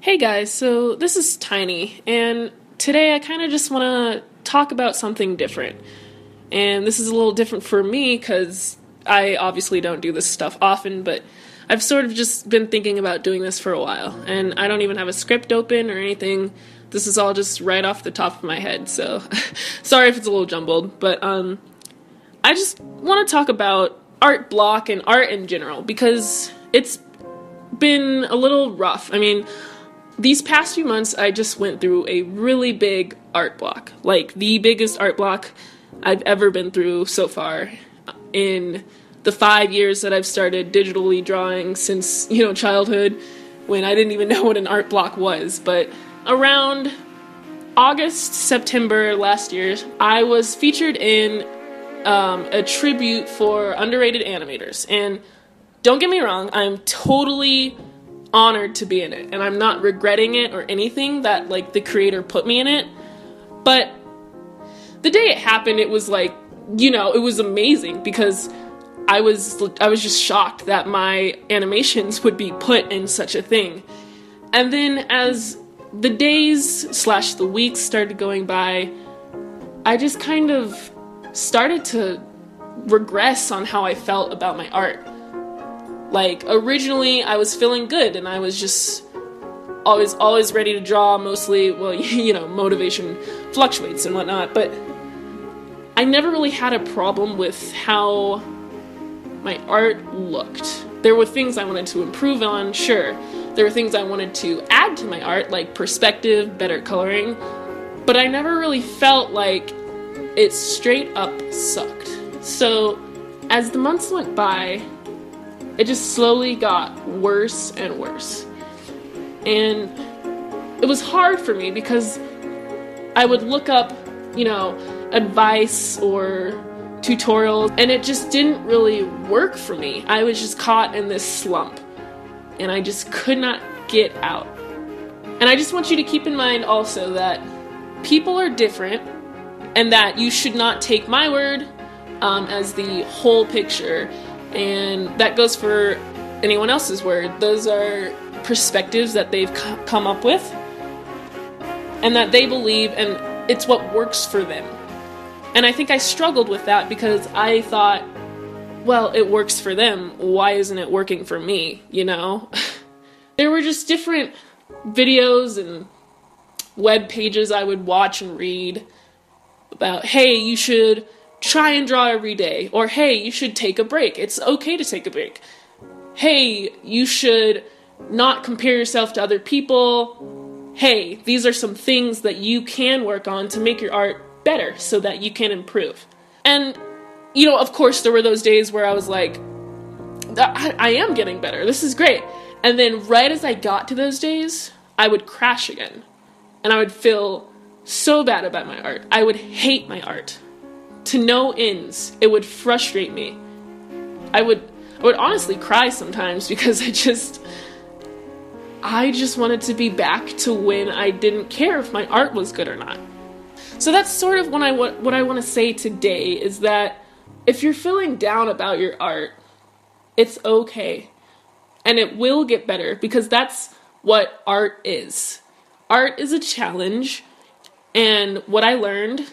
Hey guys, so this is Tiny, and today I kind of just want to talk about something different. And this is a little different for me because I obviously don't do this stuff often, but I've sort of just been thinking about doing this for a while, and I don't even have a script open or anything. This is all just right off the top of my head, so sorry if it's a little jumbled, but I just want to talk about art block and art in general because it's been a little rough. I mean, these past few months, I just went through a really big art block, like the biggest art block I've ever been through so far in the 5 years that I've started digitally drawing since, childhood, when I didn't even know what an art block was. But around August, September last year, I was featured in a tribute for underrated animators. And don't get me wrong, I'm totally honored to be in it, and I'm not regretting it or anything that the creator put me in it. But the day it happened, it was it was amazing because I was just shocked that my animations would be put in such a thing. And then as the days / the weeks started going by, I just kind of started to regress on how I felt about my art. Originally, I was feeling good, and I was just always ready to draw, mostly, motivation fluctuates and whatnot, but I never really had a problem with how my art looked. There were things I wanted to improve on, sure. There were things I wanted to add to my art, like perspective, better coloring, but I never really felt like it straight up sucked. So, as the months went by, it just slowly got worse and worse. And it was hard for me because I would look up, advice or tutorials, and it just didn't really work for me. I was just caught in this slump, and I just could not get out. And I just want you to keep in mind also that people are different, and that you should not take my word as the whole picture. And that goes for anyone else's word. Those are perspectives that they've come up with and that they believe, and it's what works for them. And I think I struggled with that because I thought, well, it works for them. Why isn't it working for me, There were just different videos and web pages I would watch and read about, hey, you should try and draw every day, or hey, you should take a break. It's okay to take a break. Hey, you should not compare yourself to other people. Hey, these are some things that you can work on to make your art better so that you can improve. And, of course, there were those days where I was like, I am getting better. This is great. And then right as I got to those days, I would crash again. And I would feel so bad about my art. I would hate my art to no ends. It would frustrate me. I would honestly cry sometimes because I just wanted to be back to when I didn't care if my art was good or not. So that's sort of what I want to say today, is that if you're feeling down about your art, it's okay. And it will get better, because that's what art is. Art is a challenge, and what I learned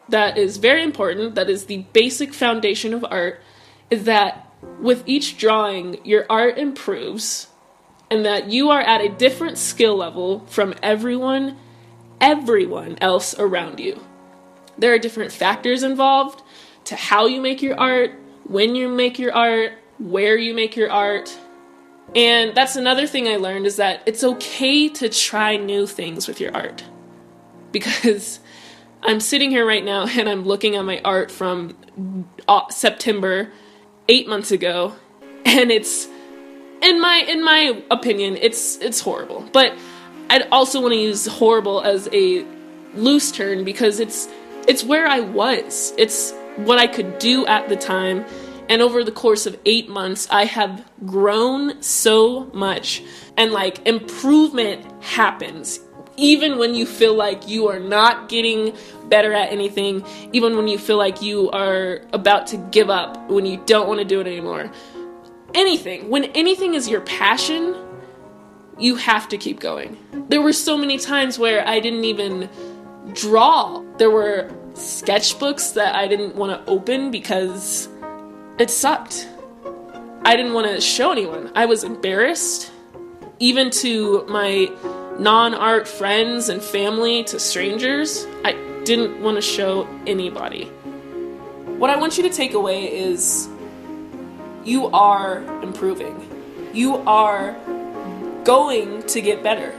that is very important, that is the basic foundation of art, is that with each drawing, your art improves, and that you are at a different skill level from everyone else around you. There are different factors involved to how you make your art, when you make your art, where you make your art. And that's another thing I learned, is that it's okay to try new things with your art. Because I'm sitting here right now and I'm looking at my art from September, 8 months ago, and it's, in my opinion, it's horrible. But I'd also want to use horrible as a loose term, because it's where I was. It's what I could do at the time. And over the course of 8 months, I have grown so much, and improvement happens. Even when you feel like you are not getting better at anything, even when you feel like you are about to give up, when you don't want to do it anymore. Anything. When anything is your passion, you have to keep going. There were so many times where I didn't even draw. There were sketchbooks that I didn't want to open because it sucked. I didn't want to show anyone. I was embarrassed, even to my non-art friends and family, to strangers. I didn't want to show anybody. What I want you to take away is you are improving. You are going to get better.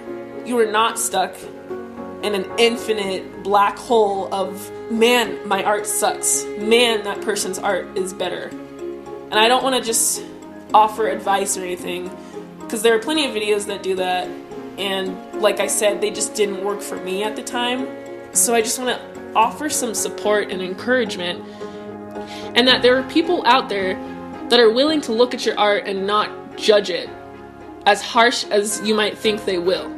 You are not stuck in an infinite black hole of, man, my art sucks. Man, that person's art is better. And I don't want to just offer advice or anything, because there are plenty of videos that do that. And like I said, they just didn't work for me at the time. So I just want to offer some support and encouragement. And that there are people out there that are willing to look at your art and not judge it as harsh as you might think they will.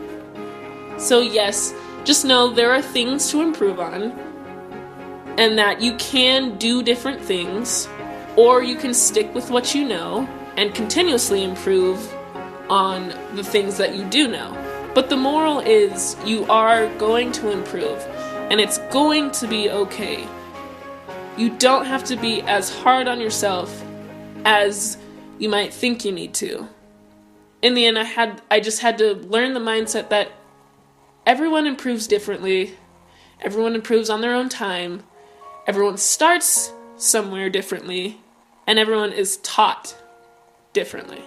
So yes, just know there are things to improve on, and that you can do different things, or you can stick with what you know and continuously improve on the things that you do know. But the moral is you are going to improve, and it's going to be okay. You don't have to be as hard on yourself as you might think you need to. In the end, I just had to learn the mindset that everyone improves differently. Everyone improves on their own time. Everyone starts somewhere differently. And everyone is taught differently.